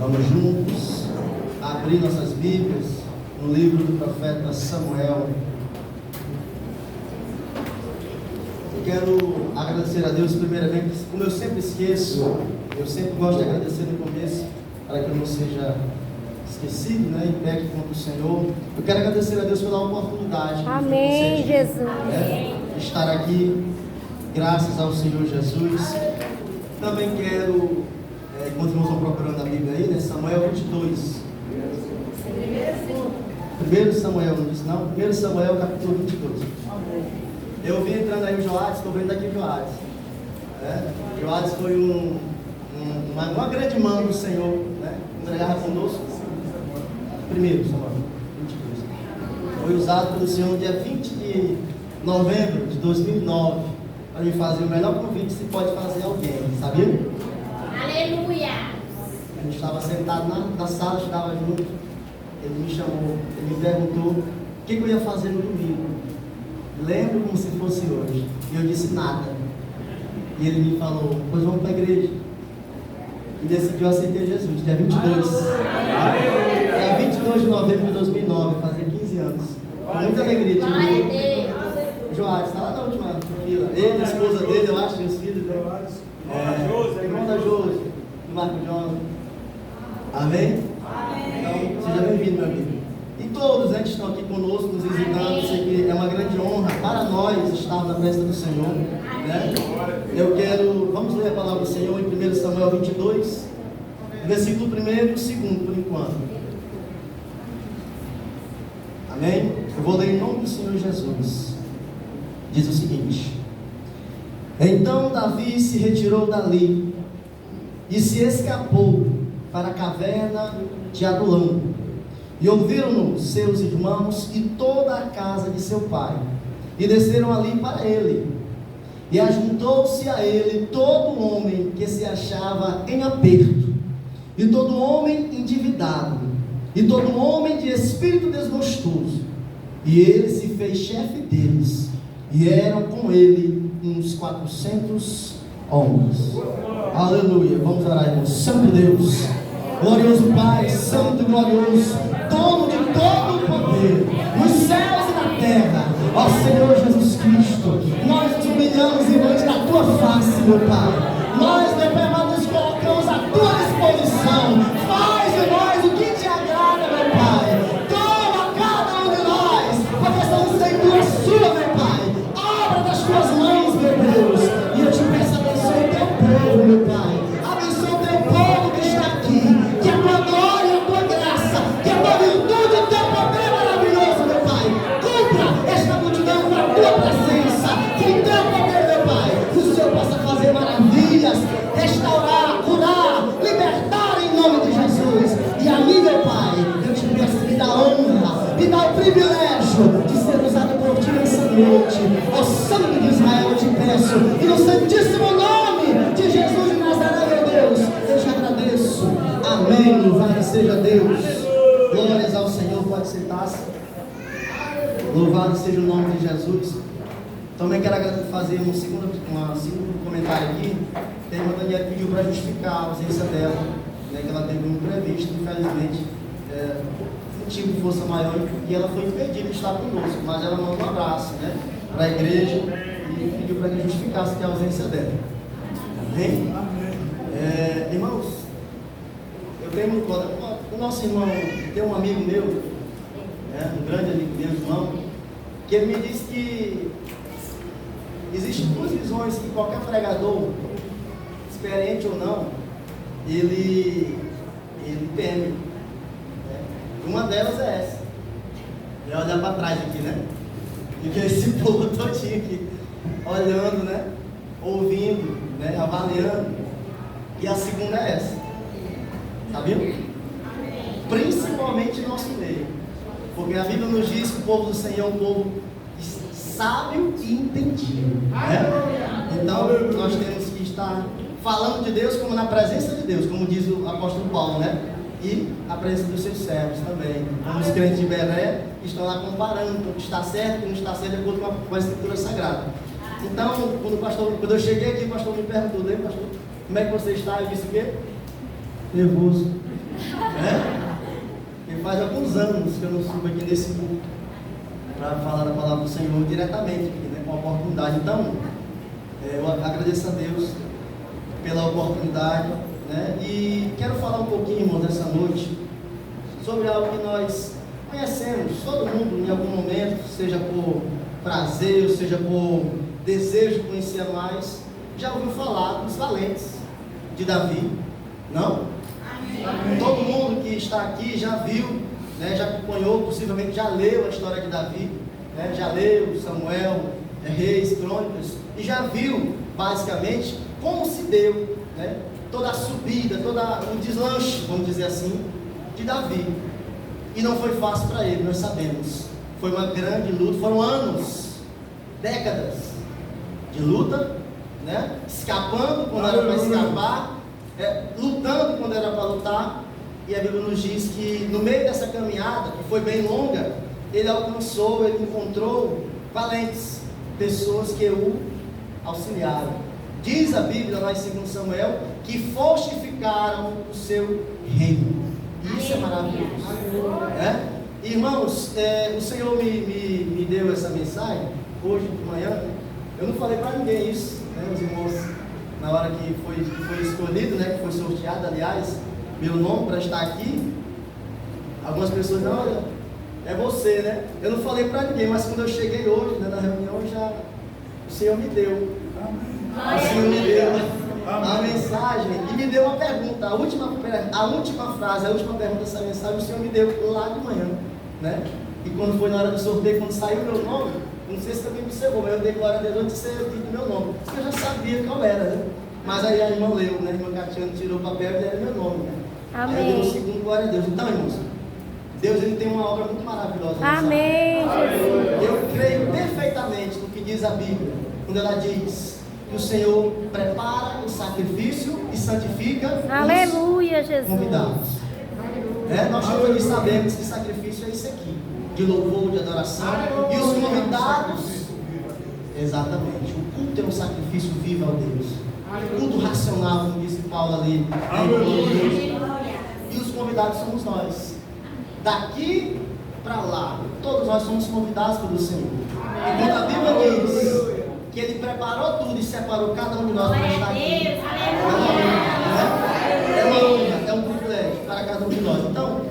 Vamos juntos abrir nossas Bíblias no livro do profeta Samuel. Eu quero agradecer a Deus primeiramente, como eu sempre esqueço, eu sempre gosto de agradecer no começo, para que eu não seja esquecido, né, e peque contra o Senhor. Eu quero agradecer a Deus pela oportunidade. Amém, Jesus. De estar aqui, graças ao Senhor Jesus. Também quero, enquanto nós vamos procurando a Bíblia aí, né, Samuel 22. 1 Samuel, não disse não? 1 Samuel capítulo 22. Eu vim entrando aí o Joades, estou vendo aqui o Joades. Joades foi uma grande mão do Senhor, né? Entregava conosco. 1 Samuel 22. Foi usado pelo Senhor no dia 20 de novembro de 2009 para me fazer o melhor convite que se pode fazer a alguém, sabia? Aleluia! A gente estava sentado na sala, estava junto. Ele me chamou, ele me perguntou o que eu ia fazer no domingo. Lembro como se fosse hoje. E eu disse nada. E ele me falou, pois vamos para a igreja. E decidiu aceitar Jesus, dia 22. Dia 22 de novembro de 2009, fazer 15 anos. Com muita alegria. O Joás, está lá na última fila. Ele, a esposa dele, eu acho, os filhos dele. Irmão da Josi, do Marco João. Amém? Então, seja bem-vindo, meu amigo. E todos, que estão aqui conosco, nos visitando, isso aqui é uma grande honra para nós estar na presença do Senhor, né? Eu quero, vamos ler a palavra do Senhor em 1 Samuel 22, versículo 1 e 2 por enquanto. Amém? Eu vou ler em nome do Senhor Jesus. Diz o seguinte: Então Davi se retirou dali e se escapou para a caverna de Adulão. E ouviram-no seus irmãos e toda a casa de seu pai, e desceram ali para ele. E ajuntou-se a ele todo homem que se achava em aperto, e todo homem endividado, e todo homem de espírito desgostoso. E ele se fez chefe deles, e eram com ele uns 400 homens. Aleluia, vamos orar, irmãos. Santo Deus, glorioso Pai, santo e glorioso, dono de todo o poder, nos céus e na terra, ó Senhor Jesus Cristo, nós nos humilhamos diante da tua face, meu Pai. Nós, meu Pai, nos colocamos à tua disposição. Faz em nós o que te agrada, meu Pai. Toma cada um de nós, porque somos feitura sua, meu Pai. Obra das tuas mãos, meu Deus. E eu te peço, abençoe o teu povo, meu Pai. Abençoe o teu povo que está aqui. Que a tua glória, a tua graça, que a tua virtude, o teu poder maravilhoso, meu Pai, cumpra esta multidão com a tua presença, com o teu poder, meu Pai, que o Senhor possa fazer maravilhas, restaurar, curar, libertar em nome de Jesus. E a mim, meu Pai, eu te peço, me dá honra, me dá o privilégio de ser usado por ti nessa noite. Ó Santo de Israel, eu te peço, e no santíssimo nome de Jesus de Nazaré, meu Deus, eu te agradeço. Amém, louvado seja Deus. Glórias ao Senhor, pode sentar-se. Louvado seja o nome de Jesus. Também quero fazer um segundo comentário aqui. A irmã Daniela pediu para justificar a ausência dela, né, que ela teve um imprevisto, infelizmente, motivo de força maior, e ela foi impedida de estar conosco, mas ela mandou um abraço, né, para a igreja e pediu para que justificasse a ausência dela. Amém? Irmãos, eu tenho o nosso irmão, tem um amigo meu, um grande amigo meu, irmão, que ele me disse que existem duas visões que qualquer pregador, experiente ou não, ele teme. Uma delas é essa. Eu olhar para trás aqui, né? E ver esse povo todinho aqui, olhando, né? Ouvindo, né? Avaliando. E a segunda é essa. Sabia? Principalmente no nosso meio. Porque a Bíblia nos diz que o povo do Senhor é um povo sábio e entendido, né? Então, nós temos que estar falando de Deus como na presença de Deus, como diz o apóstolo Paulo, né? E a presença dos seus servos também. Como os crentes de Belé estão lá comparando o que está certo e o que não está certo de acordo com a Escritura Sagrada. Então, quando eu cheguei aqui, o pastor me perguntou, lembra, pastor, como é que você está? Eu disse o quê? Nervoso. né? E faz alguns anos que eu não subo aqui nesse culto para falar da palavra do Senhor diretamente aqui, né? Com a oportunidade. Então, eu agradeço a Deus pela oportunidade, né? E quero falar um pouquinho, irmão, nessa noite sobre algo que nós conhecemos, todo mundo em algum momento, seja por prazer, ou seja por desejo de conhecer mais, já ouviu falar dos valentes de Davi, não? Amém. Todo mundo que está aqui já viu, né, já acompanhou, possivelmente já leu a história de Davi, né, já leu Samuel, Reis, Crônicas, e já viu basicamente como se deu, né, toda a subida, todo o deslanche, vamos dizer assim, de Davi. E não foi fácil para ele, nós sabemos. Foi uma grande luta, foram anos, décadas de luta, né? Escapando quando era para escapar, lutando quando era para lutar. E a Bíblia nos diz que no meio dessa caminhada, que foi bem longa, ele alcançou, ele encontrou valentes, pessoas que o auxiliaram. Diz a Bíblia lá em 2 Samuel que fortificaram o seu reino. Isso é maravilhoso. Irmãos, o Senhor me deu essa mensagem hoje de manhã. Eu não falei para ninguém isso, né, os irmãos, na hora que foi escolhido, né, que foi sorteado, aliás, meu nome para estar aqui. Algumas pessoas, não, olha, é você, né? Eu não falei para ninguém, mas quando eu cheguei hoje, né, na reunião, o Senhor me deu. O Senhor me deu a mensagem e me deu uma pergunta. A última frase, a última pergunta dessa mensagem, o Senhor me deu lá de manhã, né? E quando foi na hora do sorteio, quando saiu o meu nome, não sei se também observou, mas eu dei glória a Deus antes de ser dito meu nome, porque eu já sabia qual era, né? Mas aí a irmã leu, né? A irmã Catiana tirou o papel e era meu nome, né? Amém. Aí eu dei um segundo, glória a Deus. Então, irmãos, Deus, ele tem uma obra muito maravilhosa. Amém. Eu creio perfeitamente no que diz a Bíblia, quando ela diz que o Senhor prepara o sacrifício e santifica Aleluia, os Jesus. convidados. Nós todos sabemos que sacrifício é isso aqui, de louvor, de adoração. E os convidados, exatamente, o culto é um sacrifício vivo ao Deus. Culto racional, como disse Paulo ali. E os convidados somos nós. Daqui para lá, todos nós somos convidados pelo Senhor. E quando a Bíblia diz que Ele preparou tudo e separou cada um de nós para estar aqui, é uma honra, é um privilégio para cada um de nós. Então,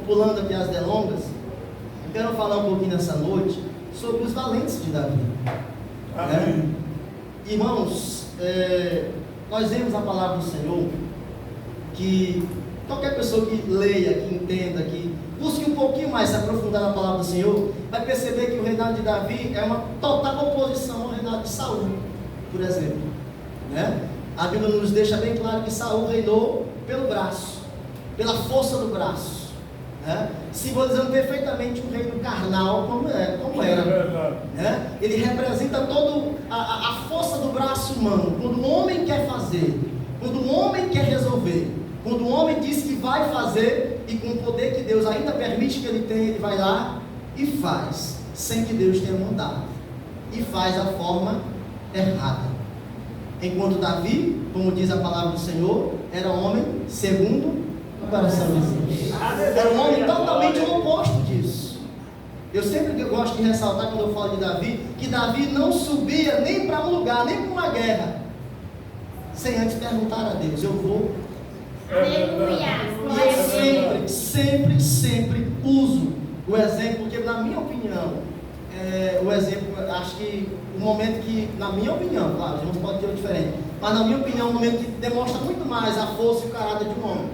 pulando aqui as delongas, eu quero falar um pouquinho nessa noite sobre os valentes de Davi. Irmãos, nós vemos na palavra do Senhor que qualquer pessoa que leia, que entenda, que busque um pouquinho mais se aprofundar na palavra do Senhor, vai perceber que o reinado de Davi é uma total oposição ao reinado de Saul, por exemplo, né? A Bíblia nos deixa bem claro que Saul reinou pelo braço, pela força do braço, né? Simbolizando perfeitamente um reino carnal como era, né? Ele representa toda a força do braço humano. Quando o homem quer fazer, quando o homem quer resolver, quando o homem diz que vai fazer, e com o poder que Deus ainda permite que ele tenha, ele vai lá e faz, sem que Deus tenha mandado, e faz da forma errada. Enquanto Davi, como diz a palavra do Senhor, era homem segundo o coração de Deus. Era um homem totalmente o oposto disso. Eu sempre gosto de ressaltar quando eu falo de Davi, que Davi não subia nem para um lugar, nem para uma guerra, sem antes perguntar a Deus: eu vou? Aleluia. E eu sempre uso o exemplo, porque na minha opinião, o exemplo, acho que o momento que, na minha opinião, claro, a gente pode ter um diferente, mas na minha opinião, o momento que demonstra muito mais a força e o caráter de um homem,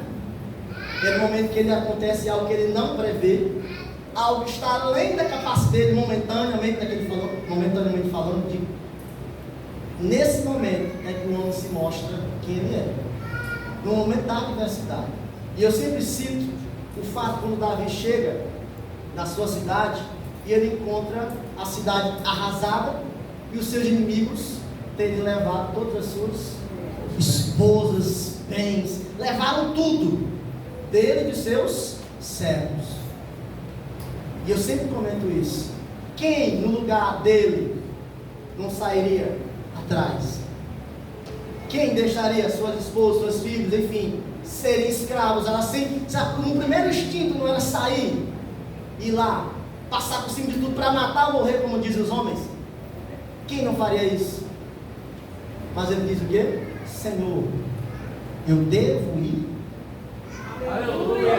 é no momento que ele acontece algo que ele não prevê, algo que está além da capacidade dele momentaneamente falando, nesse momento é que o homem se mostra quem ele é, no momento da adversidade. E eu sempre cito o fato quando Davi chega na sua cidade e ele encontra a cidade arrasada e os seus inimigos terem levado todas as suas esposas, bens, levaram tudo dele e de seus servos. E eu sempre comento isso: quem no lugar dele não sairia atrás? Quem deixaria suas esposas, seus filhos, enfim, serem escravos, elas sempre, no primeiro instinto não era sair, ir lá, passar por cima de tudo para matar ou morrer, como dizem os homens. Quem não faria isso? Mas ele diz o quê? Senhor, eu devo ir. Aleluia!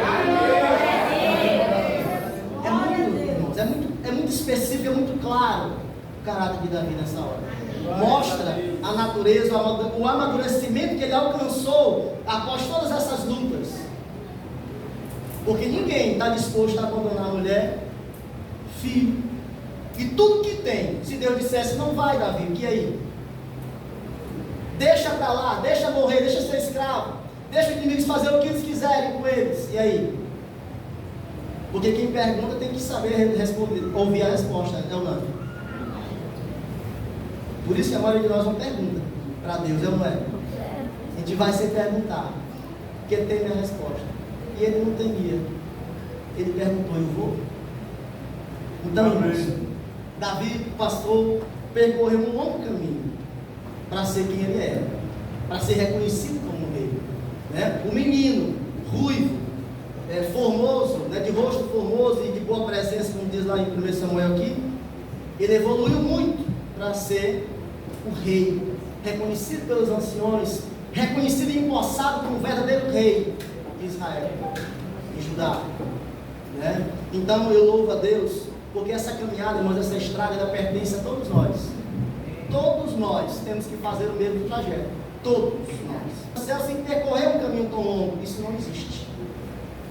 É muito específico, é muito claro o caráter de Davi nessa hora. Mostra a natureza, o amadurecimento que ele alcançou após todas essas lutas. Porque ninguém está disposto a abandonar a mulher, filho e tudo que tem. Se Deus dissesse, não vai, Davi, o que aí? Deixa para lá, deixa morrer, deixa ser escravo, deixa os inimigos fazer o que eles quiserem com eles. E aí? Porque quem pergunta tem que saber responder, ouvir a resposta, é ou não? Por isso que a maioria de nós não pergunta para Deus, é ou não é? A gente vai sem perguntar, porque tem a resposta. E ele não temia. Ele perguntou, eu vou? Então, irmãos, Davi, pastor, percorreu um longo caminho para ser quem ele era, para ser reconhecido como rei, né? O menino, ruivo, formoso, né? De rosto formoso e de boa presença, como diz lá em 1 Samuel aqui, ele evoluiu muito para ser o rei, reconhecido pelos anciões, reconhecido e empossado como verdadeiro rei de Israel, de Judá, né? Então eu louvo a Deus, porque essa caminhada, irmãos, essa estrada, ela pertence a todos nós. Todos nós temos que fazer o mesmo trajeto. Todos nós. Se assim percorrer um caminho tão longo, isso não existe.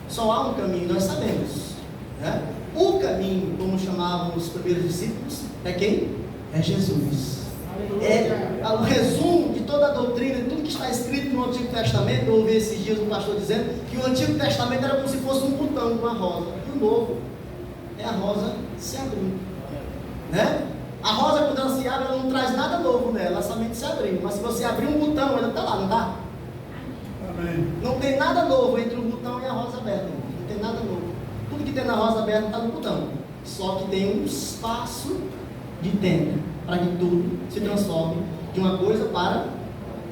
Só há um caminho, nós sabemos, né? O caminho, como chamavam os primeiros discípulos, é quem? É Jesus. É o resumo de toda a doutrina, de tudo que está escrito no Antigo Testamento. Eu ouvi esses dias um pastor dizendo que o Antigo Testamento era como se fosse um botão de uma rosa. E o Novo é a rosa se abrindo, né? A rosa, quando ela se abre, ela não traz nada novo nela, ela somente se abriu. Mas se você abrir um botão, ela está lá, não está? Amém. Não tem nada novo entre o botão e a rosa aberta. Não tem nada novo. Tudo que tem na rosa aberta está no botão. Só que tem um espaço de tempo para que tudo se transforme de uma coisa para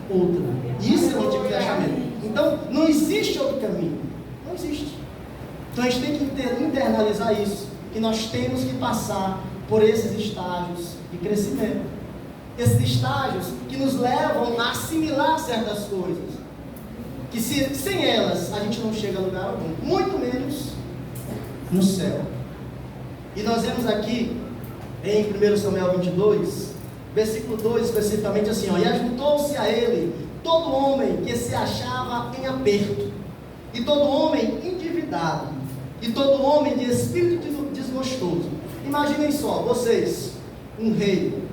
outra. Isso é o Antigo Testamento. Então, não existe outro caminho. Não existe. Então, a gente tem que internalizar isso. Que nós temos que passar por esses estágios de crescimento. Esses estágios que nos levam a assimilar certas coisas. Que sem elas a gente não chega a lugar algum. Muito menos no céu. E nós vemos aqui em 1 Samuel 22, versículo 2 especificamente assim, ó: e ajuntou-se a ele todo homem que se achava em aperto, e todo homem endividado, e todo homem de espírito desgostoso. Imaginem só, vocês, um rei,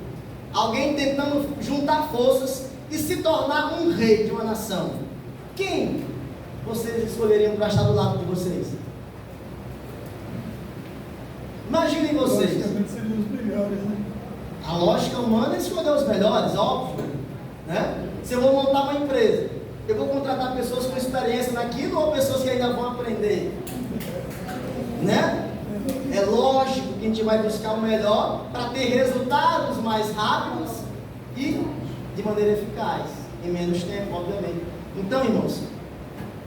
alguém tentando juntar forças e se tornar um rei de uma nação. Quem vocês escolheriam para estar do lado de vocês? Imaginem vocês. Logicamente seriam os melhores, né? A lógica humana é escolher os melhores, óbvio, né? Se eu vou montar uma empresa, eu vou contratar pessoas com experiência naquilo ou pessoas que ainda vão aprender, né? É lógico que a gente vai buscar o melhor para ter resultados mais rápidos e de maneira eficaz, em menos tempo, obviamente. Então, irmãos,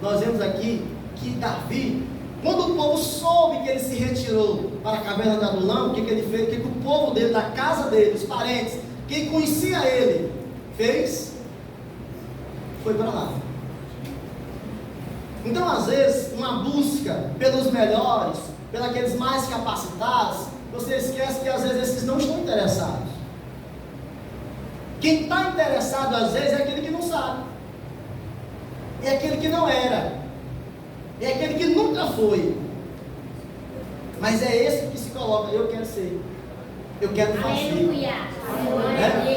nós vemos aqui que Davi, quando o povo soube que ele se retirou para a caverna de Adulão, o que ele fez? O que o povo dele, da casa dele, os parentes, quem conhecia ele, fez? Foi para lá. Então, às vezes, uma busca pelos melhores, pelos mais capacitados, você esquece que às vezes esses não estão interessados. Quem está interessado, às vezes, é aquele que não sabe. É aquele que não era. É aquele que nunca foi. Mas é esse que se coloca, eu quero ser. Eu quero fazer. Aleluia.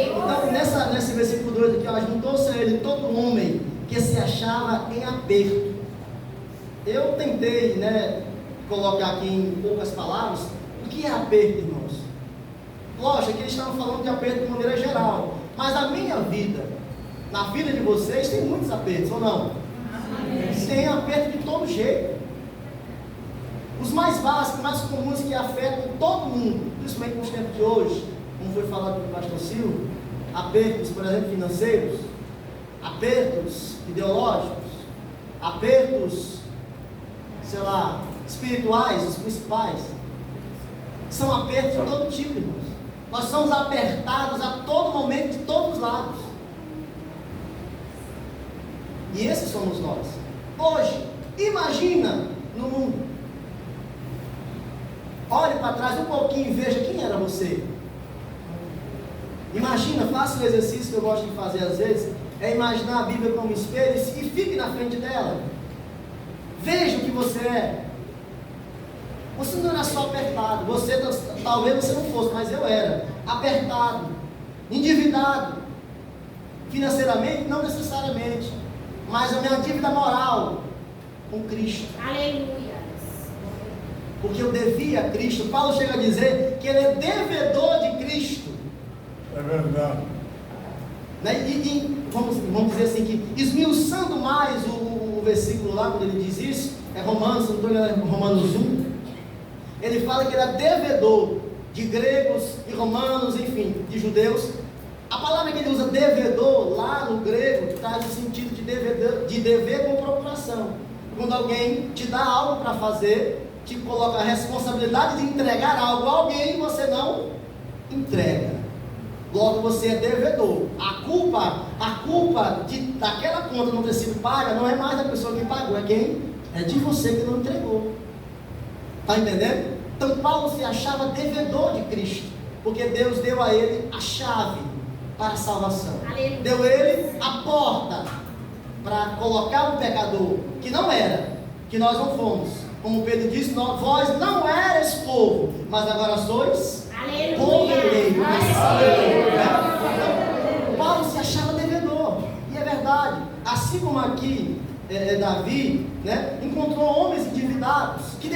Então, nesse versículo 2 aqui, ajuntou-se a ele todo homem que se achava em aperto. Eu tentei, colocar aqui em poucas palavras, o que é aperto, irmãos? Lógico que eles estavam falando de aperto de maneira geral. Mas na minha vida, na vida de vocês, tem muitos apertos, ou não? Tem aperto de todo jeito. Os mais básicos, mais comuns que afetam todo mundo, principalmente nos tempos de hoje, como foi falado pelo pastor Silvio, apertos, por exemplo, financeiros, apertos ideológicos, apertos, sei lá, espirituais, os principais. São apertos de todo tipo, irmãos. Nós somos apertados a todo momento, de todos os lados. E esses somos nós. Hoje, imagina no mundo. Olhe para trás um pouquinho e veja quem era você. Imagina, faça o exercício que eu gosto de fazer às vezes, é imaginar a Bíblia como um espelho e fique na frente dela. Veja o que você é. Você não era só apertado, talvez você não fosse, mas eu era apertado, endividado, financeiramente não necessariamente, mas a minha dívida moral com Cristo. Aleluia. Porque eu devia a Cristo. Paulo chega a dizer que ele é devedor de Cristo. É verdade. Né? Vamos dizer assim, que esmiuçando mais o versículo lá, quando ele diz isso, é Romanos, se não estou enganado, Romanos 1, ele fala que ele é devedor de gregos e romanos, enfim, de judeus. A palavra que ele usa, devedor, lá no grego, traz o sentido de dever com procuração. Quando alguém te dá algo para fazer, te coloca a responsabilidade de entregar algo a alguém e você não entrega. Logo você é devedor. A culpa daquela conta não ter sido paga não é mais da pessoa que pagou, é de você que não entregou. Está entendendo? Então Paulo se achava devedor de Cristo, porque Deus deu a ele a chave para a salvação. Aleluia. Deu a ele a porta para colocar um pecador, que não era, que nós não fomos. Como Pedro disse, vós não eres povo, mas agora sois povo eleito. Então, Paulo se achava devedor, e é verdade. Assim como aqui Davi, né, encontrou homens endividados que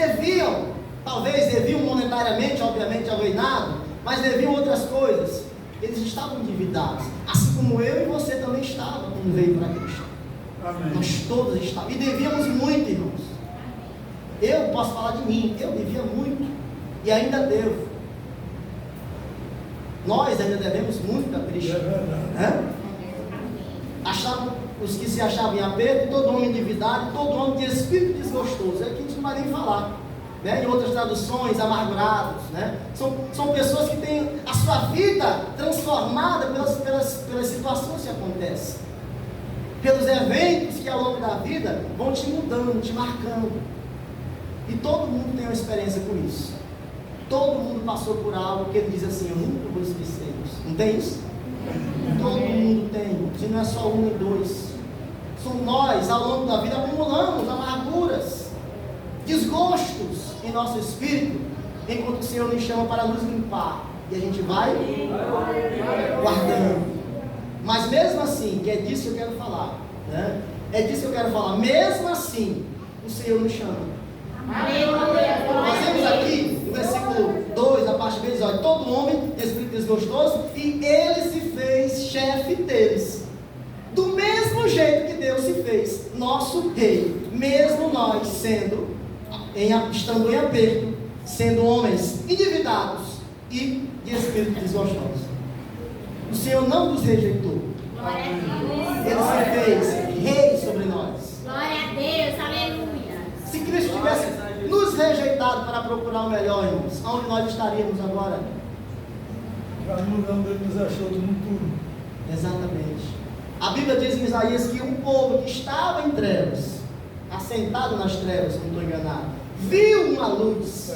talvez deviam monetariamente, obviamente, ao reinado, mas deviam outras coisas. Eles estavam endividados, assim como eu e você também estavam quando veio para Cristo. Amém. Nós todos estávamos, e devíamos muito, irmãos. Eu posso falar de mim, eu devia muito, e ainda devo. Nós ainda devemos muito a Cristo. É verdade. Né? Os que se achavam em aperto, todo homem endividado, todo homem de espírito desgostoso. É que a gente não vai nem falar. Né? Em outras traduções, amargurados. Né? São pessoas que têm a sua vida transformada pelas situações que acontecem. Pelos eventos que ao longo da vida vão te mudando, te marcando. E todo mundo tem uma experiência com isso. Todo mundo passou por algo que ele diz assim, eu nunca vou esquecer isso. Não tem isso? Todo mundo tem. Se não é só um e dois. São nós, ao longo da vida, acumulamos amarguras, desgostos em nosso espírito, enquanto o Senhor nos chama para nos limpar. E a gente vai guardando. Mas mesmo assim, que é disso que eu quero falar, né? É disso que eu quero falar. Mesmo assim, o Senhor nos chama. Nós vemos aqui, no versículo 2, a parte B, diz, olha, todo homem de espírito desgostoso, e ele se fez chefe deles. Do mesmo jeito que Deus se fez nosso rei, mesmo nós estando em aperto, sendo homens endividados e de espírito desgostoso. O Senhor não nos rejeitou. Ele se fez rei sobre nós. Glória a Deus, aleluia. Se Cristo tivesse nos rejeitado para procurar o melhor, irmãos, aonde nós estaríamos agora? Já no lugar onde ele nos achou no turno. Exatamente. A Bíblia diz em Isaías que um povo que estava em trevas, assentado nas trevas, não estou enganado, viu uma luz.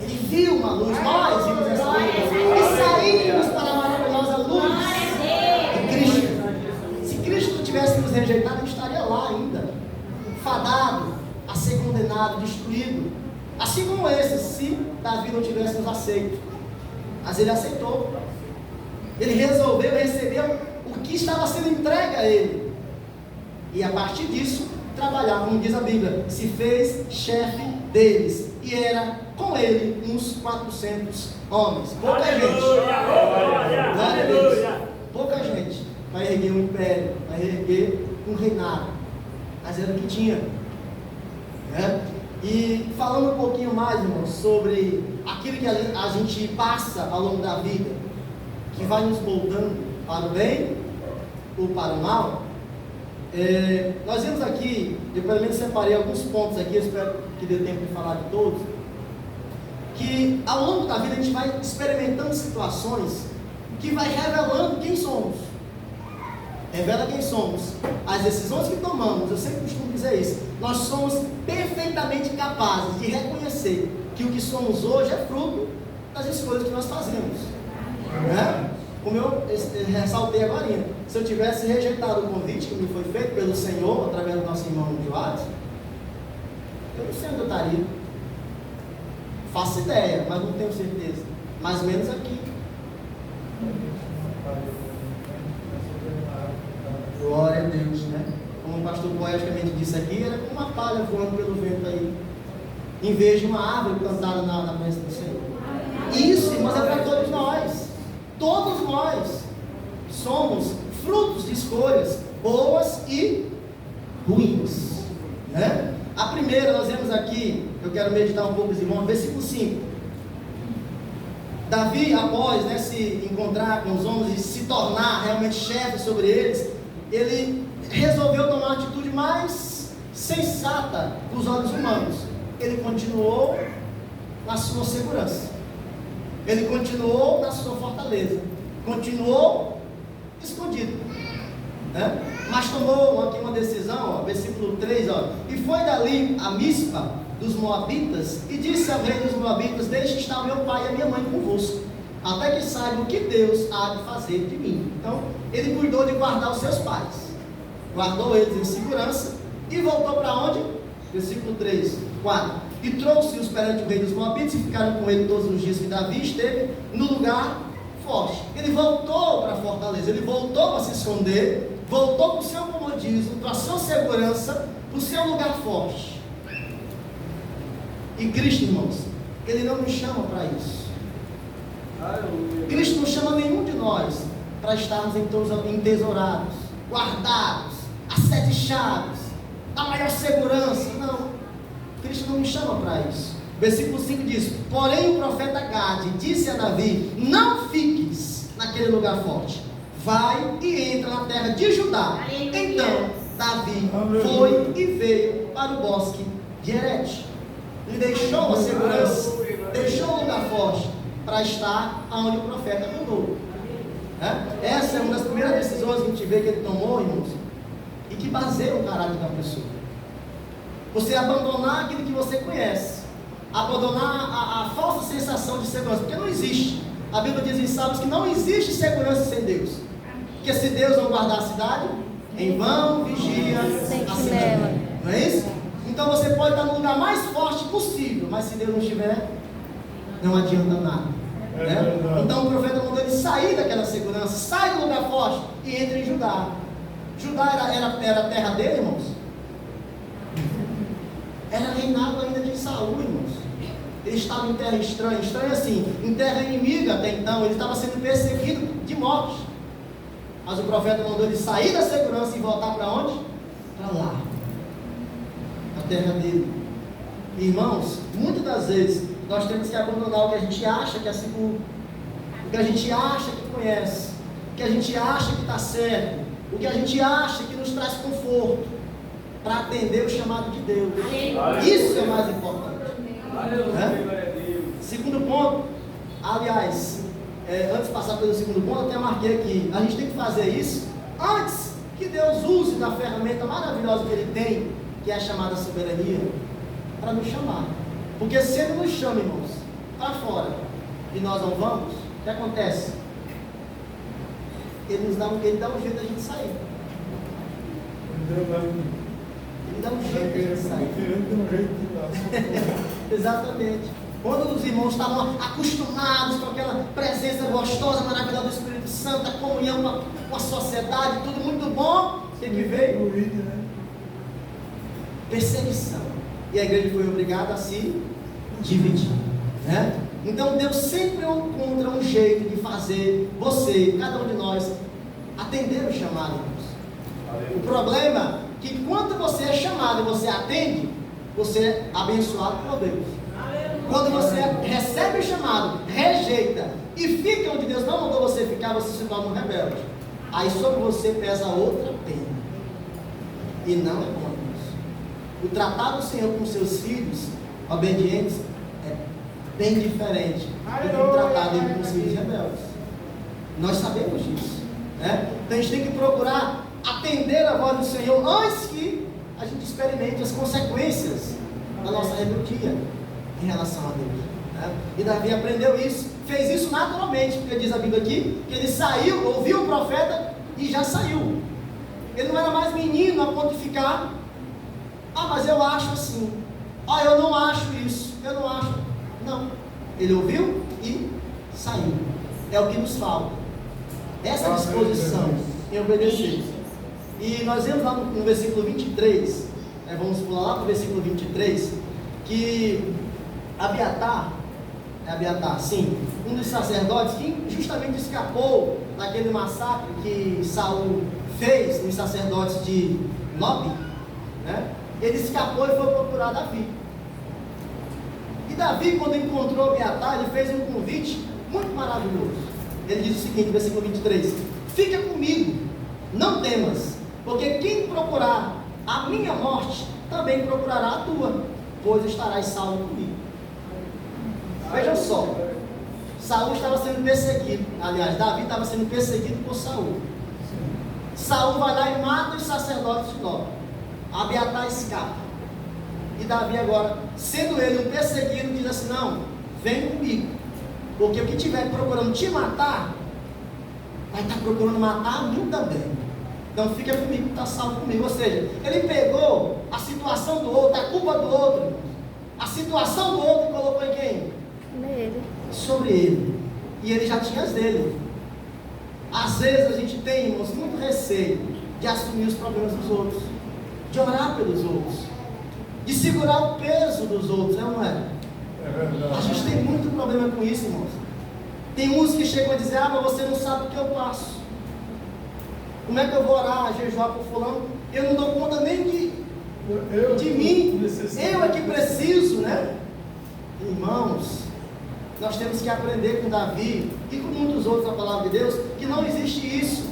Ele viu uma luz, nós vimos essa luz e saímos para a maravilhosa luz de Cristo. Se Cristo tivesse nos rejeitado, ele estaria lá ainda, fadado a ser condenado, destruído, assim como esse, se Davi não tivesse nos aceito. Mas ele aceitou. Ele resolveu receber o que estava sendo entregue a ele, e a partir disso trabalhar, como diz a Bíblia, se fez chefe deles, e era com ele uns 400 homens. Pouca gente, glória a Deus, pouca gente vai erguer um império, vai erguer um reinado, mas era o que tinha, né? E falando um pouquinho mais, irmãos, sobre aquilo que a gente passa ao longo da vida, que vai nos moldando para o bem ou para o mal, Nós vimos aqui, eu pelo menos separei alguns pontos aqui, eu espero que dê tempo de falar de todos, que ao longo da vida a gente vai experimentando situações que vai revelando quem somos. Revela quem somos. As decisões que tomamos, eu sempre costumo dizer isso, nós somos perfeitamente capazes de reconhecer que o que somos hoje é fruto das escolhas que nós fazemos. Né? Como eu ressaltei agora, se eu tivesse rejeitado o convite que me foi feito pelo Senhor, através do nosso irmão Joás, eu não sei onde eu estaria. Faço ideia, mas não tenho certeza. Mais ou menos aqui. Glória a Deus, né? Como o pastor poeticamente disse aqui, era como uma palha voando pelo vento aí, em vez de uma árvore plantada na presença do Senhor. Isso, irmãos, é para todos nós. Todos nós somos frutos de escolhas boas e ruins, né? A primeira, nós vemos aqui, eu quero meditar um pouco, irmãos, versículo 5. Davi, após se encontrar com os homens e se tornar realmente chefe sobre eles, ele resolveu tomar a atitude mais sensata dos olhos humanos. Ele continuou na sua segurança, ele continuou na sua fortaleza, continuou escondido, né? Mas tomou aqui uma decisão, versículo 3, e foi dali a Mispa dos Moabitas, e disse ao rei dos Moabitas: deixe estar meu pai e a minha mãe convosco, até que saiba o que Deus há de fazer de mim. Então, ele cuidou de guardar os seus pais, guardou eles em segurança, e voltou para onde? Versículo 3, 4. E trouxe-os perante o rei dos Moabitas, e ficaram com ele todos os dias que Davi esteve no lugar forte. Ele voltou para a fortaleza, ele voltou para se esconder, voltou para o seu comodismo, para a sua segurança, para o seu lugar forte. E Cristo, irmãos, Ele não nos chama para isso. Cristo não chama nenhum de nós para estarmos entesourados, guardados, assedichados, da maior segurança. Não, Cristo não me chama para isso. Versículo 5 diz: porém o profeta Gade disse a Davi: não fiques naquele lugar forte, vai e entra na terra de Judá. Então Davi foi e veio para o bosque de Herete. Ele deixou a segurança, deixou o lugar forte para estar onde o profeta mandou. Essa é uma das primeiras decisões que a gente vê que ele tomou, irmãos, e que baseia o caráter da pessoa. Você abandonar aquilo que você conhece, abandonar a falsa sensação de segurança, porque não existe. A Bíblia diz em Salmos que não existe segurança sem Deus, porque se Deus não guardar a cidade, em vão vigia a cidade. Não é isso? Então você pode estar no lugar mais forte possível, mas se Deus não estiver, não adianta nada. Então o profeta mandou ele sair daquela segurança, sai do lugar forte e entre em Judá. Judá era a terra dele, irmãos. Era reinado ainda de Saul, irmãos. Ele estava em terra estranha, estranha assim, em terra inimiga até então. Ele estava sendo perseguido de morte. Mas o profeta mandou ele sair da segurança e voltar para onde? Para lá, a terra dele. Irmãos, muitas das vezes nós temos que abandonar o que a gente acha que é seguro, o que a gente acha que conhece, o que a gente acha que está certo, o que a gente acha que nos traz conforto, para atender o chamado de Deus. Isso é mais importante. Segundo ponto, aliás, antes de passar pelo segundo ponto, eu até marquei aqui, a gente tem que fazer isso antes que Deus use da ferramenta maravilhosa que Ele tem, que é a chamada soberania, para nos chamar. Porque se Ele nos chama, irmãos, para fora, e nós não vamos, o que acontece? Ele dá um jeito da gente sair. Ele dá um jeito de a gente sair. Exatamente. Quando os irmãos estavam acostumados com aquela presença gostosa, maravilhosa do Espírito Santo, a comunhão com a sociedade, tudo muito bom, o que veio? Perseguição. E a igreja foi obrigada a se dividir, né? Então Deus sempre encontra um jeito de fazer você, cada um de nós, atender o chamado, irmãos. O problema é que quando você é chamado e você atende, você é abençoado por Deus. Quando você recebe o chamado, rejeita e fica onde Deus não mandou você ficar, você se torna um rebelde. Aí sobre você pesa outra pena. e não é bom a Deus. O tratar do Senhor com seus filhos obedientes é bem diferente do que o tratar dele com os filhos rebeldes. Nós sabemos disso, né? Então a gente tem que procurar atender a voz do Senhor antes que a gente experimente as consequências da nossa rebeldia em relação a Deus, né? E Davi aprendeu isso, fez isso naturalmente, porque diz a Bíblia aqui que ele saiu, ouviu o profeta e já saiu. Ele não era mais menino a ponto de ficar: ah, mas eu acho assim, ah, eu não acho isso, eu não acho. Não, ele ouviu e saiu. É o que nos falta, essa disposição em obedecer. E nós vemos lá no versículo 23, vamos pular lá para o versículo 23, que Abiatar, sim, um dos sacerdotes que justamente escapou daquele massacre que Saul fez nos sacerdotes de Nob, né? Ele escapou e foi procurar Davi. E Davi, quando encontrou Abiatar, ele fez um convite muito maravilhoso. Ele diz o seguinte, versículo 23: fica comigo, não temas, porque quem procurar a minha morte, também procurará a tua, pois estarás salvo comigo. Vejam só, Saul estava sendo perseguido, aliás, Davi estava sendo perseguido por Saul. Saul vai lá e mata os sacerdotes de Nob. Abiatar escapa. E Davi agora, sendo ele um perseguido, diz assim: não, vem comigo, porque o que estiver procurando te matar, vai estar procurando matar a mim também. Então fica comigo, está salvo comigo. Ou seja, ele pegou a situação do outro, a culpa do outro, a situação do outro, e colocou em quem? Nele. Sobre ele. E ele já tinha as dele. Às vezes a gente tem, irmãos, muito receio de assumir os problemas dos outros, de orar pelos outros, de segurar o peso dos outros, não é? É verdade. A gente tem muito problema com isso, irmãos. Tem uns que chegam a dizer: ah, mas você não sabe o que eu passo. Como é que eu vou orar, jejuar por fulano? Eu não dou conta nem de mim. Eu é que preciso, né? Irmãos, nós temos que aprender com Davi e com muitos outros na palavra de Deus, que não existe isso.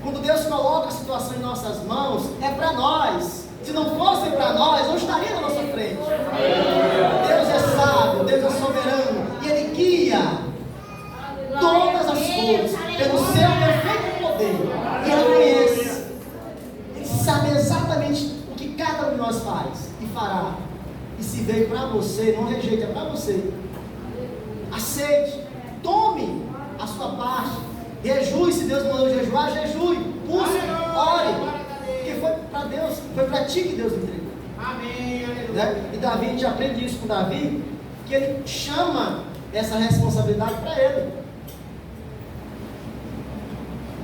Quando Deus coloca a situação em nossas mãos, é para nós. Se não fosse para nós, não estaria na nossa frente. Deus é sábio, Deus é soberano, e Ele guia todas as coisas pelo seu perfeito poder. E Ele conhece, Ele sabe exatamente o que cada um de nós faz e fará. E se veio para você, não rejeite, é para você. Aceite, tome a sua parte, jejue. Se Deus mandou jejuar, jejue, busque, ore, porque foi para Deus, foi para ti que Deus entregou. Amém. Né? E Davi, a gente aprende isso com Davi, que ele chama essa responsabilidade para ele.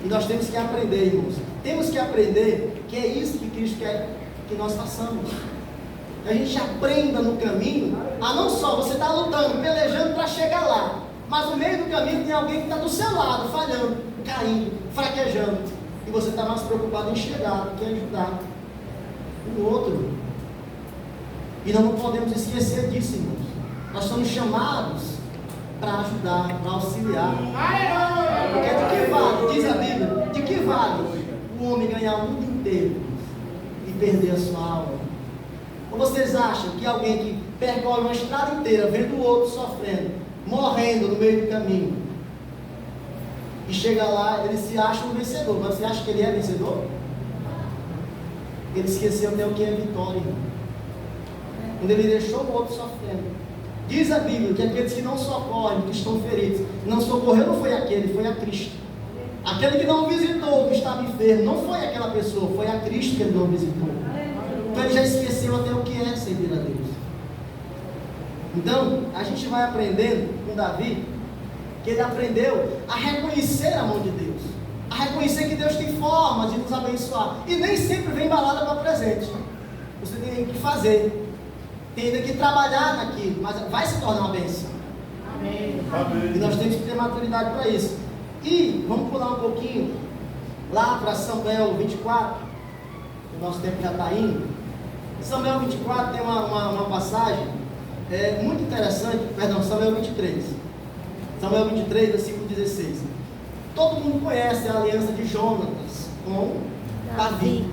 E nós temos que aprender, irmãos, temos que aprender que é isso que Cristo quer que nós façamos. Que a gente aprenda no caminho a não só você estar lutando, pelejando para chegar lá, mas no meio do caminho tem alguém que está do seu lado, falhando, caindo, fraquejando, e você está mais preocupado em chegar do que ajudar o outro. E nós não podemos esquecer disso, irmãos. Nós somos chamados para ajudar, para auxiliar. Porque de que vale, diz a Bíblia, de que vale o homem ganhar o mundo inteiro e perder a sua alma? Ou vocês acham que alguém que percorre uma estrada inteira, vendo o outro sofrendo, morrendo no meio do caminho, e chega lá, ele se acha um vencedor, mas você acha que ele é vencedor? Ele esqueceu até o que é vitória, irmão. Quando ele deixou o outro sofrendo. Diz a Bíblia que aqueles que não socorrem, que estão feridos, não socorreu, não foi aquele, foi a Cristo. Aquele que não visitou o que estava enfermo, não foi aquela pessoa, foi a Cristo que ele não visitou. Então ele já esqueceu até o que é servir a Deus. Então, a gente vai aprendendo com Davi, que ele aprendeu a reconhecer a mão de Deus, a reconhecer que Deus tem formas de nos abençoar, e nem sempre vem balada para presente. Você tem que fazer, tem ainda que trabalhar naquilo, mas vai se tornar uma bênção. Amém. E nós temos que ter maturidade para isso. E vamos pular um pouquinho lá para Samuel 24, o nosso tempo já está indo. Samuel 24 tem uma passagem muito interessante, perdão, Samuel 23. Samuel 23, versículo 16. Todo mundo conhece a aliança de Jonatas com Davi,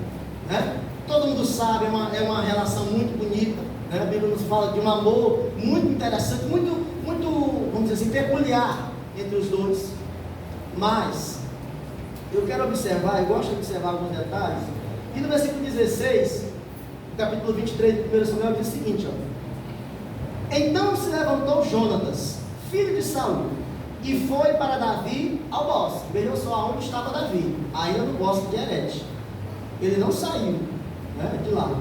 né? todo mundo sabe, é uma relação muito bonita, né? A Bíblia nos fala de um amor muito interessante, muito, vamos dizer assim, peculiar entre os dois. Mas eu quero observar, eu gosto de observar alguns detalhes, e no versículo 16, capítulo 23 de 1 Samuel, diz o seguinte, ó: então se levantou Jonatas, filho de Saul, e foi para Davi ao bosque. Vejam só onde estava Davi, ainda no bosque de Herete. Ele não saiu, né, de lá.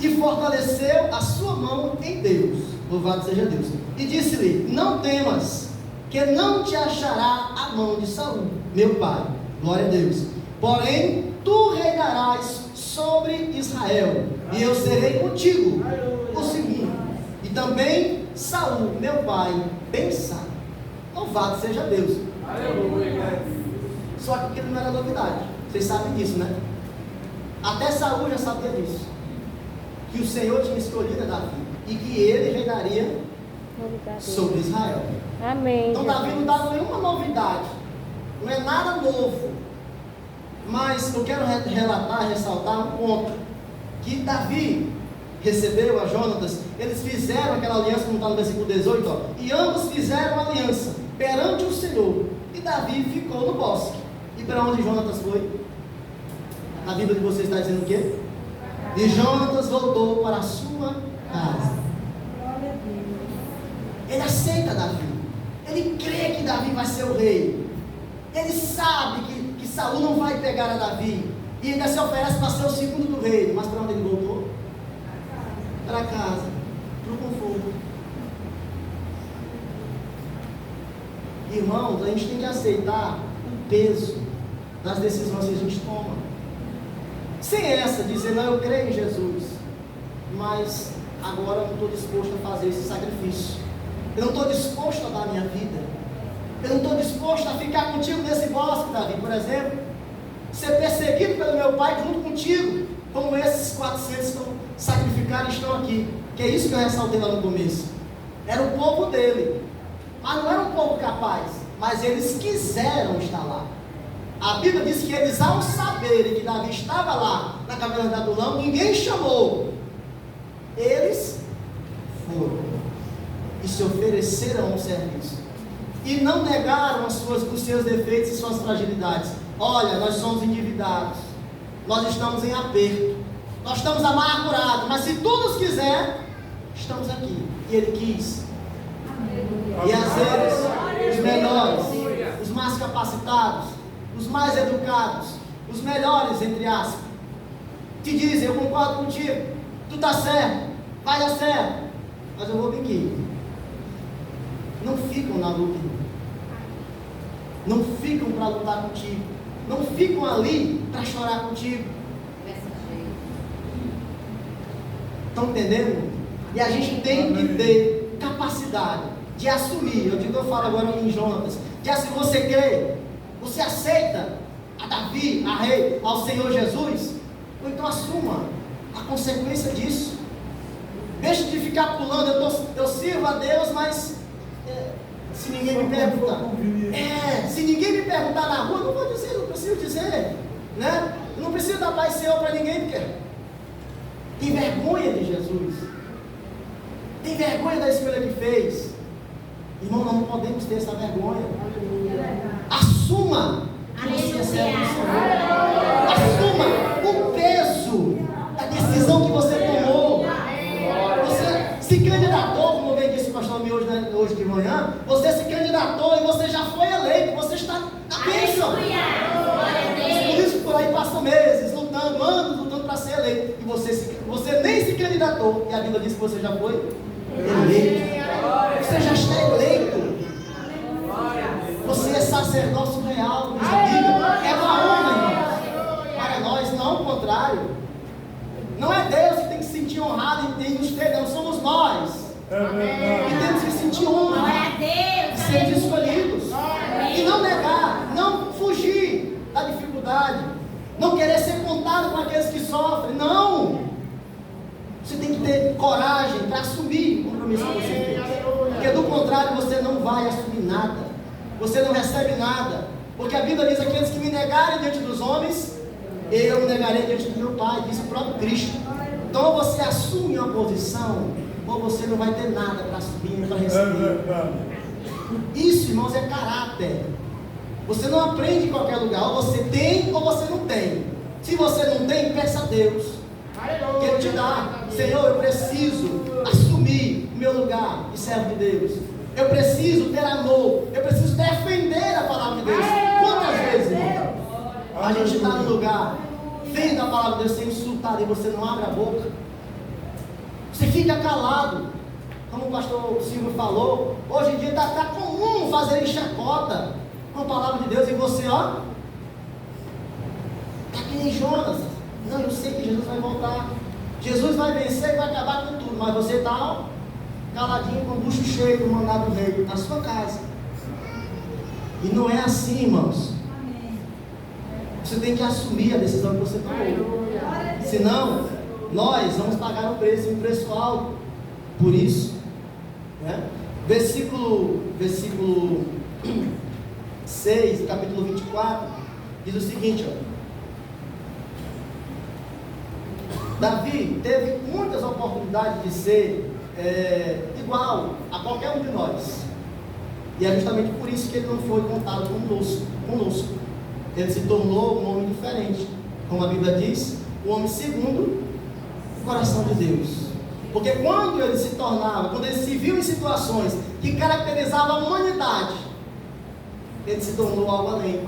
E fortaleceu a sua mão em Deus, louvado seja Deus. E disse-lhe: não temas, que não te achará a mão de Saul, meu pai. Glória a Deus. Porém, tu reinarás sobre Israel, e eu serei contigo. O segundo. E também Saul, meu pai, bem sabe. Louvado seja Deus. Só que aquilo não era novidade. Vocês sabem disso, né? Até Saul já sabia disso. Que o Senhor tinha escolhido Davi. E que ele reinaria sobre Israel. Amém. Então Davi não dava nenhuma novidade. Não é nada novo. Mas eu quero relatar, ressaltar um ponto. Que Davi recebeu a Jonatas. Eles fizeram aquela aliança, como está no versículo 18. Ó, e ambos fizeram aliança perante o Senhor. E Davi ficou no bosque. E para onde Jonatas foi? A Bíblia de vocês está dizendo o quê? E Jonatas voltou para a sua casa. Ele aceita Davi. Ele crê que Davi vai ser o rei. Ele sabe que Saul não vai pegar a Davi. E ainda se oferece para ser o segundo do rei. Mas para onde ele voltou? Para casa. Para o conforto. Irmãos, a gente tem que aceitar o peso das decisões que a gente toma. Sem essa, dizer, não, eu creio em Jesus, mas agora eu não estou disposto a fazer esse sacrifício. Eu não estou disposto a dar a minha vida. Eu não estou disposto a ficar contigo nesse bosque, Davi, por exemplo. Ser perseguido pelo meu pai junto contigo, como esses 400 estão sacrificados e estão aqui. Que é isso que eu ressaltei lá no começo. Era o povo dele. Mas não era um povo capaz. Mas eles quiseram estar lá. A Bíblia diz que eles, ao saberem que Davi estava lá na caverna de Adulão, ninguém chamou. Eles foram e se ofereceram ao serviço. E não negaram os seus defeitos e suas fragilidades. Olha, nós somos endividados. Nós estamos em aperto. Nós estamos amargurados. Mas se tu nos quiser, estamos aqui. E ele quis. E às vezes, os melhores, os mais capacitados, os mais educados, os melhores, entre aspas, te dizem, eu concordo contigo, tu está certo, vai dar certo, mas eu vou vir aqui. Não ficam na luta, não ficam para lutar contigo, não ficam ali para chorar contigo. Estão entendendo? E a gente tem que ter capacidade de assumir. Eu falo agora em Jonatas, de assumir. Você crê? Você aceita a Davi, a rei, ao Senhor Jesus? Ou então assuma a consequência disso. Deixe de ficar pulando. Eu sirvo a Deus, mas se ninguém me perguntar, se ninguém me perguntar na rua, eu não vou dizer, não preciso dizer, né? Eu não preciso dar paz Senhor para ninguém, porque tem vergonha de Jesus, tem vergonha da escolha que fez. Irmão, nós não podemos ter essa vergonha. Assuma que você é servo do Senhor. Assuma o peso da decisão que você tomou. Você se candidatou, como bem disse o pastor Mi hoje de manhã. Você se candidatou e você já foi eleito. Você está na bênção. Por isso por aí passam meses lutando, anos lutando para ser eleito. E você nem se candidatou. E a Bíblia diz que você já foi eleito. Você já está eleito. Você é sacerdócio real, diz a Bíblia. É uma honra, irmãos. Para nós, não o contrário. Não é Deus que tem que se sentir honrado em nos ter, não somos nós. E temos que sentir honra de sermos escolhidos. E não negar, não fugir da dificuldade. Não querer ser contado com aqueles que sofrem. Não. Você tem que ter coragem para assumir o compromisso que você fez. Porque do contrário você não vai assumir nada. Você não recebe nada. Porque a Bíblia diz: aqueles que me negarem diante dos homens, eu me negarei diante do meu Pai, disse o próprio Cristo. Então, ou você assume uma posição, ou você não vai ter nada para subir, para receber. Isso, irmãos, é caráter. Você não aprende em qualquer lugar, ou você tem ou você não tem. Se você não tem, peça a Deus que Ele te dá. Senhor, eu preciso assumir o meu lugar de servo de Deus. Eu preciso ter amor, eu preciso defender a palavra de Deus. Quantas vezes, irmão, a gente está no lugar, vendo a palavra de Deus ser insultada e você não abre a boca? Você fica calado. Como o pastor Silvio falou, hoje em dia está comum fazer chacota com a palavra de Deus, e você, ó, está que nem Jonas. Não, eu sei que Jesus vai voltar, Jesus vai vencer e vai acabar com tudo, mas você está caladinho com o bucho cheio do mandado do rei na sua casa. E não é assim, irmãos. Você tem que assumir a decisão que você tomou, senão nós vamos pagar um preço alto por isso, né? Versículo 6, do capítulo 24, diz o seguinte, ó. Davi teve muitas oportunidades de ser igual a qualquer um de nós, e é justamente por isso que ele não foi contado conosco. Ele se tornou um homem diferente, como a Bíblia diz, um homem segundo o coração de Deus. Porque quando ele se viu em situações que caracterizavam a humanidade, ele se tornou algo além.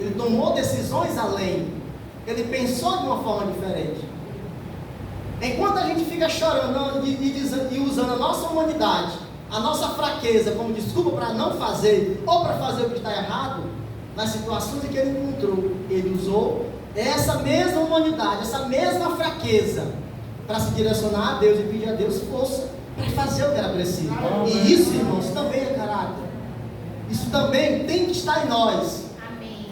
Ele tomou decisões além. Ele pensou de uma forma diferente. Enquanto a gente fica chorando e usando a nossa humanidade, a nossa fraqueza como desculpa para não fazer, ou para fazer o que está errado, nas situações em que ele encontrou, ele usou essa mesma humanidade, essa mesma fraqueza, para se direcionar a Deus e pedir a Deus força para fazer o que era preciso. E isso, irmãos, também é caráter. Isso também tem que estar em nós. Amém.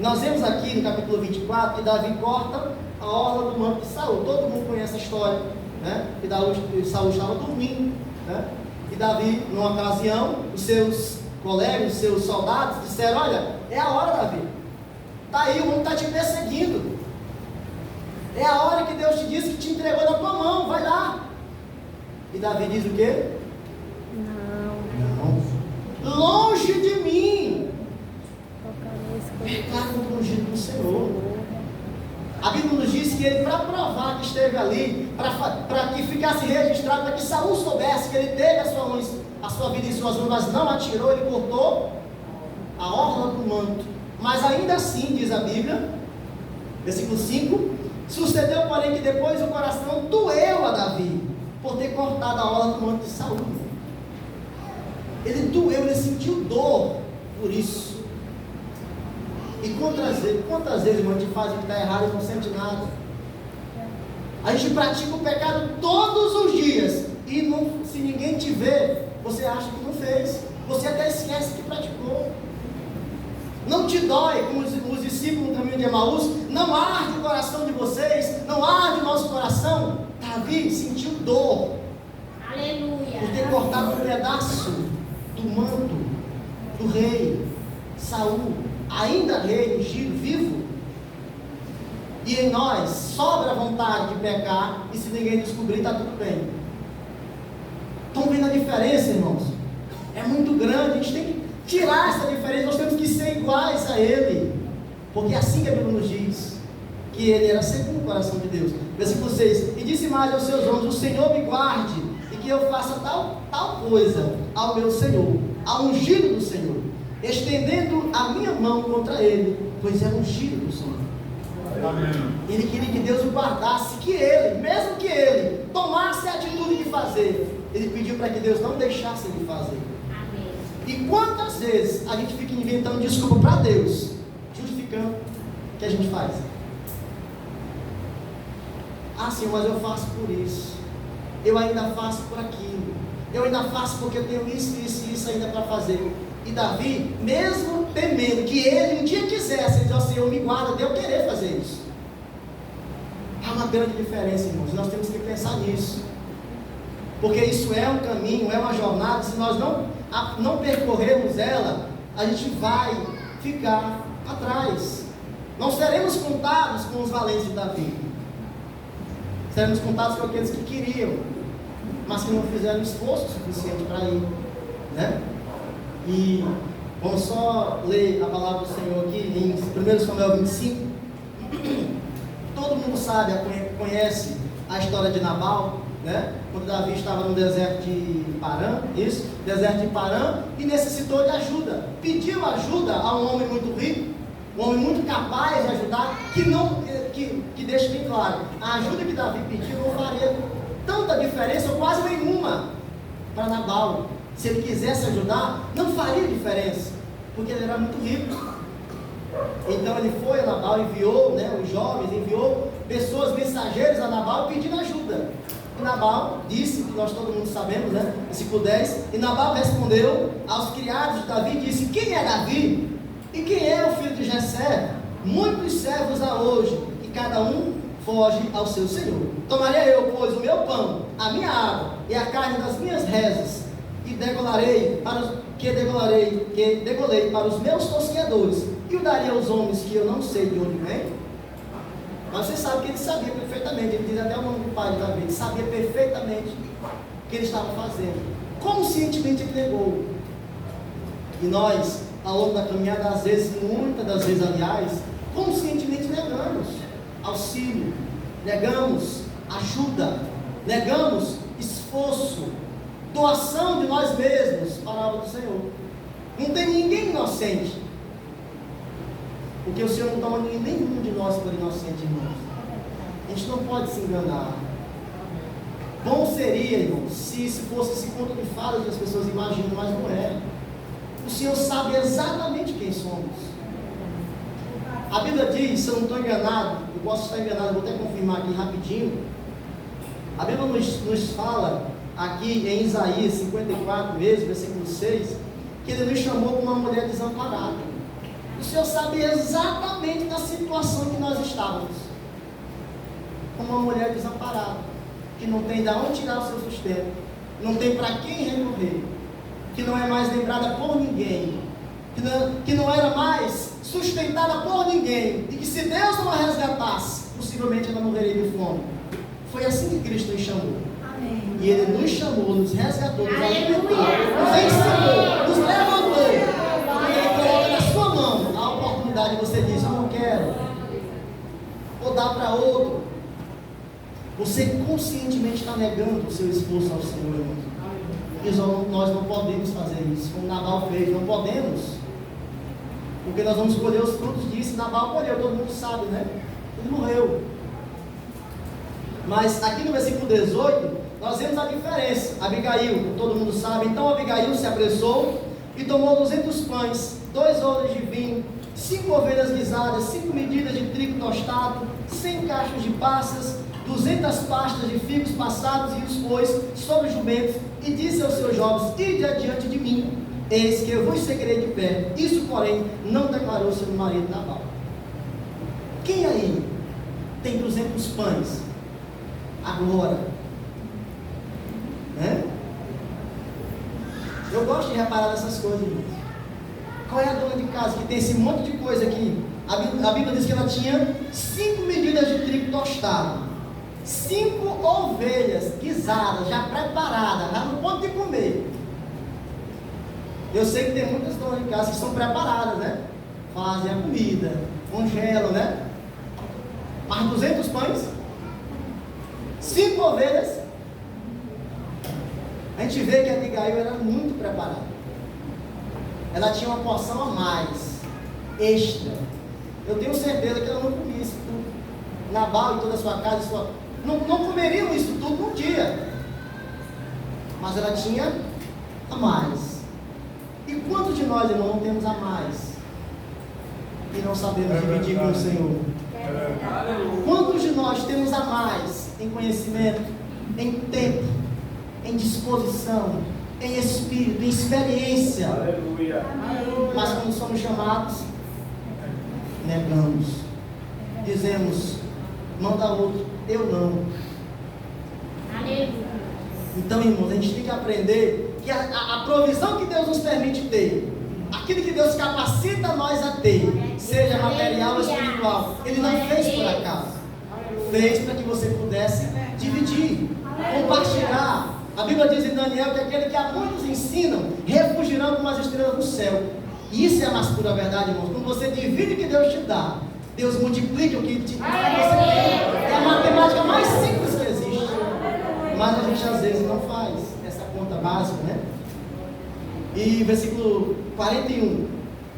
Nós vemos aqui no capítulo 24 que Davi corta a orla do manto de Saul. Todo mundo conhece a história, né? Que Saul estava dormindo, né? E Davi, numa ocasião, os seus colegas, os seus soldados disseram: olha, é a hora, Davi, está aí, o mundo está te perseguindo, é a hora que Deus te disse que te entregou na tua mão, vai lá. E Davi diz o quê? Não, longe de mim pecar contra o ungido do Senhor. A Bíblia nos diz que ele, para provar que esteve ali, para que ficasse registrado, para que Saul soubesse que ele teve a sua vida em suas mãos, mas não atirou, ele cortou a orla do manto. Mas ainda assim, diz a Bíblia, versículo 5, sucedeu, porém, que depois o coração doeu a Davi, por ter cortado a orla do manto de Saul. Ele doeu, ele sentiu dor por isso. E quantas vezes, irmão, a gente faz o que está errado e não sente nada? A gente pratica o pecado todos os dias, e não, se ninguém te vê, você acha que não fez, você até esquece que praticou. Não te dói, como os discípulos no caminho de Emaús, não arde o coração de vocês, não arde o nosso coração. Davi sentiu dor, Aleluia, por ter cortado um pedaço do manto do rei Saul, ainda rei, ungido, vivo. E em nós sobra a vontade de pecar, e se ninguém descobrir, está tudo bem. Estão vendo a diferença, irmãos? É muito grande. A gente tem que tirar essa diferença. Nós temos que ser iguais a ele, porque é assim que a Bíblia nos diz que ele era segundo o coração de Deus. Versículo 6: e disse mais aos seus homens: o Senhor me guarde, e que eu faça tal coisa ao meu Senhor, ao ungido do Senhor, estendendo a minha mão contra ele, pois é ungido do Senhor. Amém. Ele queria que Deus o guardasse, que ele, mesmo que ele tomasse a atitude de fazer, ele pediu para que Deus não deixasse ele fazer. amém. E quantas vezes a gente fica inventando desculpa para Deus, justificando o que a gente faz? Ah, sim, mas eu faço por isso, eu ainda faço por aquilo, eu ainda faço porque eu tenho isso, isso e isso ainda para fazer. E Davi, mesmo temendo que ele um dia quisesse, ele disse: o Senhor me guarda de eu querer fazer isso. Há uma grande diferença, irmãos, nós temos que pensar nisso, porque isso é um caminho, é uma jornada. Se nós não percorrermos ela, a gente vai ficar atrás. Não seremos contados com os valentes de Davi. Seremos contados com aqueles que queriam, mas que não fizeram esforço suficiente para ir, né? E vamos só ler a palavra do Senhor aqui em 1 Samuel 25. Todo mundo sabe, conhece a história de Nabal, né? Quando Davi estava no deserto de Parã, deserto de Parã, e necessitou de ajuda. Pediu ajuda a um homem muito rico, um homem muito capaz de ajudar, que deixa bem claro, a ajuda que Davi pediu não faria tanta diferença, ou quase nenhuma, para Nabal. Se ele quisesse ajudar, não faria diferença, porque ele era muito rico. Então ele foi a Nabal, enviou, né, os jovens, enviou pessoas, mensageiros a Nabal pedindo ajuda. E Nabal disse, que nós todo mundo sabemos, né, versículo 10, e Nabal respondeu aos criados de Davi, disse: quem é Davi? E quem é o filho de Jessé? Muitos servos há hoje, e cada um foge ao seu senhor. Tomaria eu, pois, o meu pão, a minha água e a carne das minhas rezas, e degolei para os meus tosqueadores, e o daria aos homens que eu não sei de onde vem? Mas você sabe que ele sabia perfeitamente, ele diz até o nome do pai de Davi, ele sabia perfeitamente o que ele estava fazendo. Conscientemente ele negou. E nós, ao longo da caminhada, às vezes, muitas das vezes, aliás, conscientemente negamos auxílio, negamos ajuda, negamos esforço, doação de nós mesmos para a obra do Senhor. Não tem ninguém inocente, porque o Senhor não toma nenhum de nós por inocente, irmãos. A gente não pode se enganar. Bom seria, irmãos, se fosse esse conto de fadas que as pessoas imaginam, mas não é. O Senhor sabe exatamente quem somos. A Bíblia diz, se eu não estou enganado, eu posso estar enganado, vou até confirmar aqui rapidinho. A Bíblia nos fala aqui em Isaías 54 mesmo, versículo 6, que Ele nos chamou como uma mulher desamparada. O Senhor sabe exatamente da situação que nós estávamos, como uma mulher desamparada, que não tem de onde tirar o seu sustento, não tem para quem recorrer, que não é mais lembrada por ninguém, que não era mais sustentada por ninguém, e que se Deus não a resgatasse, possivelmente ela morreria de fome. Foi assim que Cristo nos chamou. Amém. E Ele nos chamou, nos resgatou, nos alimentou, nos ensinou, nos levantou. E Ele coloca na sua mão a oportunidade, você diz: eu não quero, ou dá para outro. Você conscientemente está negando o seu esforço ao Senhor, irmão. E nós não podemos fazer isso, como Nabal fez, não podemos, porque nós vamos colher os frutos disso. Nabal colheu, todo mundo sabe, né? Ele morreu. Mas aqui no versículo 18, nós vemos a diferença. Abigail, todo mundo sabe, então Abigail se apressou e tomou 200 pães, 2 odres de vinho, 5 ovelhas guisadas, 5 medidas de trigo tostado, 100 cachos de passas, 200 pastas de figos passados, e os pôs sobre os jumentos, e disse aos seus jovens: ide adiante de mim, eis que eu vos seguirei de pé. Isso, porém, não declarou seu marido Nabal. Quem aí tem 200 pães agora? Eu gosto de reparar nessas coisas, irmãos. Qual é a dona de casa que tem esse monte de coisa aqui? A Bíblia diz que ela tinha 5 medidas de trigo tostado, 5 ovelhas guisadas, já preparadas, já no ponto de comer. Eu sei que tem muitas donas de casa que são preparadas, né? Fazem a comida, congelam, né? Mas 200 pães, 5 ovelhas. A gente vê que a Abigail era muito preparada. Ela tinha uma porção a mais, extra. Eu tenho certeza que ela não comia isso tudo. Nabal e toda a sua casa, não comeriam isso tudo num dia. Mas ela tinha a mais. E quantos de nós, irmão, não temos a mais? E não sabemos dividir com o Senhor? Quantos de nós temos a mais em conhecimento, em tempo, em disposição, em espírito, em experiência? Aleluia. Mas quando somos chamados, negamos, dizemos: manda outro, eu não. Aleluia. Então, irmãos, a gente tem que aprender que a provisão que Deus nos permite ter aquilo que Deus capacita nós a ter, seja material ou espiritual, Ele não fez por acaso. Fez para que você pudesse dividir, compartilhar. A Bíblia diz em Daniel que aquele que a muitos ensinam, refugirão como as estrelas do céu. E isso é a mais pura verdade, irmãos. Quando você divide o que Deus te dá, Deus multiplica o que você tem. É a matemática mais simples que existe. Mas a gente às vezes não faz essa conta básica, né? E versículo 41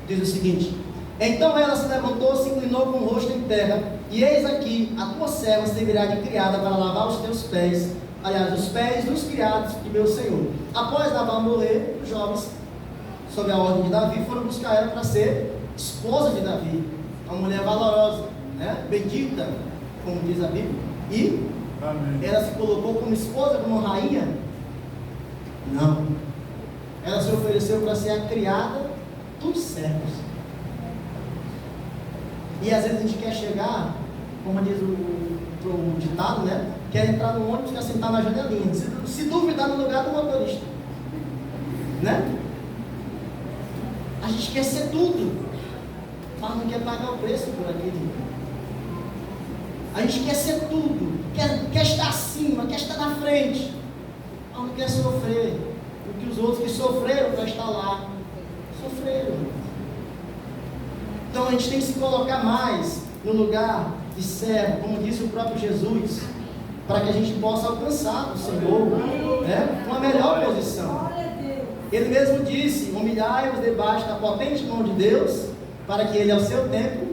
diz o seguinte: então ela se levantou, se inclinou com o rosto em terra, e eis aqui, a tua serva servirá de criada para lavar os teus pés, aliás, os pés dos criados de meu senhor. Após Nabal morrer, os jovens, sob a ordem de Davi, foram buscar ela para ser esposa de Davi, uma mulher valorosa, né? Bendita, como diz a Bíblia. E ela se colocou como esposa, como rainha? Não. Ela se ofereceu para ser a criada dos servos. E às vezes a gente quer chegar, como diz o ditado, né? Quer entrar no ônibus, quer sentar na janelinha. Se duvidar no lugar do motorista, né? A gente quer ser tudo, mas não quer pagar o preço por aquilo. A gente quer ser tudo, quer estar acima, quer estar na frente, mas não quer sofrer o que os outros que sofreram para estar lá sofreram. Então a gente tem que se colocar mais no lugar de servo, como disse o próprio Jesus, para que a gente possa alcançar o Senhor, né? Uma melhor posição. Ele mesmo disse: humilhai-vos debaixo da potente mão de Deus, para que Ele ao seu tempo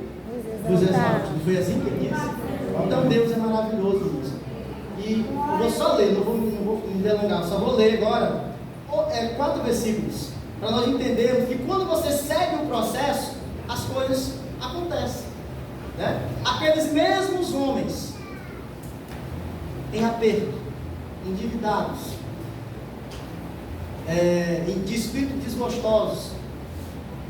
vos exalte. Foi assim que Ele disse. Então Deus é maravilhoso nisso. E eu vou só ler, não vou me delongar, só vou ler agora 4 versículos, para nós entendermos que quando você segue o processo, as coisas acontecem, né? Aqueles mesmos homens em aperto, endividados, de espírito desgostosos,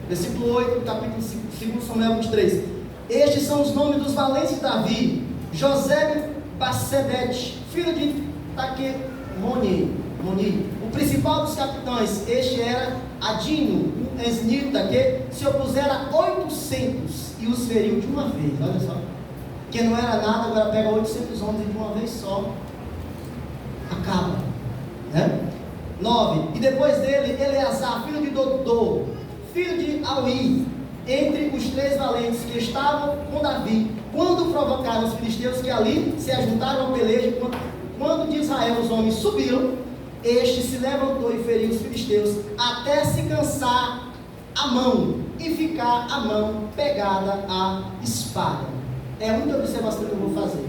versículo 8, capítulo 2 Samuel 23. Estes são os nomes dos valentes de Davi: José Bassebete, filho de Taquemoni, o principal dos capitães. Este era Adino, um esnita, que se opusera a 800 e os feriu de uma vez. Olha só, que não era nada, agora pega 800 homens e de uma vez só acaba, né? 9. E depois dele, Eleazar, filho de Dodô, filho de Auí, entre os 3 valentes que estavam com Davi, quando provocaram os filisteus que ali se ajuntaram ao pelejo, quando de Israel os homens subiram, este se levantou e feriu os filisteus, até se cansar a mão e ficar a mão pegada à espada. É a única observação que eu vou fazer.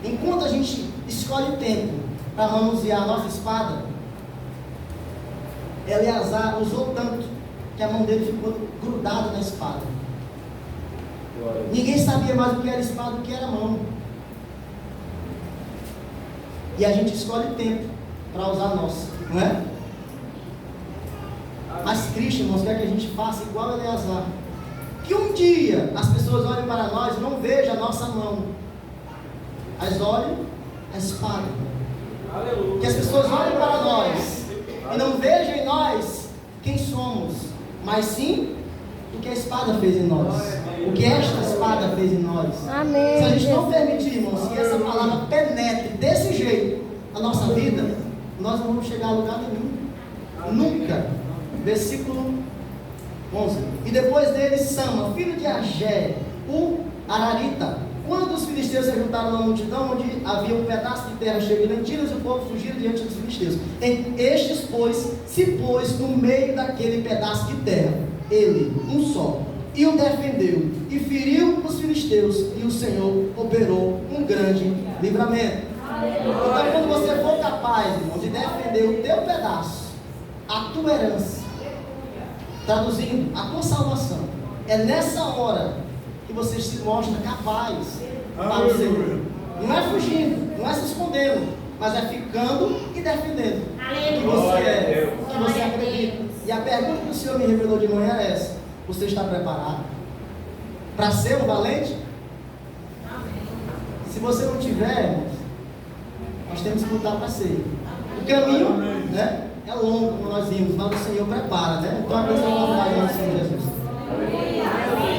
Enquanto a gente escolhe tempo para manusear a nossa espada, Eleazar usou tanto que a mão dele ficou grudada na espada. Ninguém sabia mais o que era espada do que era mão. E a gente escolhe tempo para usar a nossa, não é? Mas Cristo, irmãos, quer que a gente faça igual a Eleazar. Que um dia as pessoas olhem para nós e não vejam a nossa mão, mas olhem a espada. Aleluia. Que as pessoas olhem para nós e não vejam em nós quem somos, mas sim o que a espada fez em nós, o que esta espada fez em nós. Amém. Se a gente não permitir, irmãos, que essa palavra penetre desse jeito a nossa vida, nós não vamos chegar a lugar nenhum. Nunca. Versículo 11. E depois dele, Sama, filho de Agé, o Ararita. Quando os filisteus se juntaram na multidão, onde havia um pedaço de terra cheio de lentilhas, o povo fugiu diante dos filisteus. Estes, pois, se pôs no meio daquele pedaço de terra, ele, um só, e o defendeu, e feriu os filisteus, e o Senhor operou um grande livramento. Então, quando você for capaz, irmão, de defender o teu pedaço, a tua herança, traduzindo, a tua salvação, é nessa hora que você se mostra capaz para o Senhor. Não é fugindo, não é se escondendo, mas é ficando e defendendo o que você é, o que você acredita. E a pergunta que o Senhor me revelou de manhã é essa: você está preparado para ser um valente? Se você não tiver, nós temos que lutar para ser. O caminho, né? é longo, como nós vimos, mas o Senhor prepara, né? Então a bênção vai no Senhor Jesus.